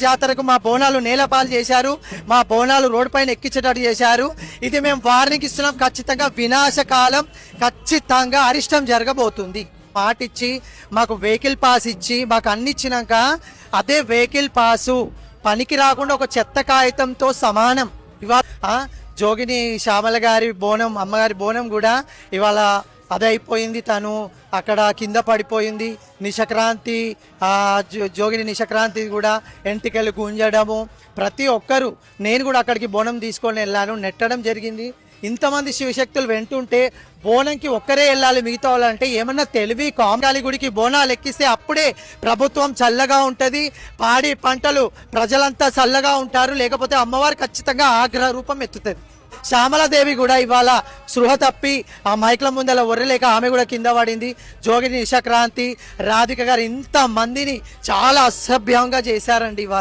జాతరకు మా బోనాలు నేలపాలు చేశారు, మా బోనాలు రోడ్డు పైన ఎక్కించేటట్టు చేశారు. ఇది మేము వార్నింగ్ ఇస్తున్నాం, ఖచ్చితంగా వినాశకాలం, ఖచ్చితంగా అరిష్టం జరగబోతుంది. మాటిచ్చి మాకు వెహికల్ పాస్ ఇచ్చి మాకు అన్ని ఇచ్చినాక అదే వెహికల్ పాసు పనికి రాకుండా ఒక చెత్త కాగితంతో సమానం. ఇవాళ జోగిని శ్యామల గారి బోనం, అమ్మగారి బోనం కూడా ఇవాళ అదైపోయింది. తను అక్కడ కింద పడిపోయింది. నిశక్రాంతి జోగిని నిశక్రాంతి కూడా ఎంటికలు గుంజడము, ప్రతి ఒక్కరు, నేను కూడా అక్కడికి బోనం తీసుకొని వెళ్ళాను, నెట్టడం జరిగింది. ఇంతమంది శివశక్తులు వెంటుంటే బోనంకి ఒక్కరే వెళ్ళాలి, మిగతా వాళ్ళంటే ఏమన్నా తెలివి? కామగాలి గుడికి బోనాలు ఎక్కిస్తే అప్పుడే ప్రభుత్వం చల్లగా ఉంటుంది, పాడి పంటలు ప్రజలంతా చల్లగా ఉంటారు, లేకపోతే అమ్మవారు ఖచ్చితంగా ఆగ్రహ రూపం ఎత్తుతుంది. శ్యామలాదేవి కూడా ఇవాళ సృహ తప్పి ఆ మైక్ల ముందల ఒర్రలేక ఆమె కూడా కింద పడింది. జోగిని నిశక్రాంతి, రాధిక గారు ఇంతమందిని చాలా అసభ్యంగా చేశారండి ఇవాళ.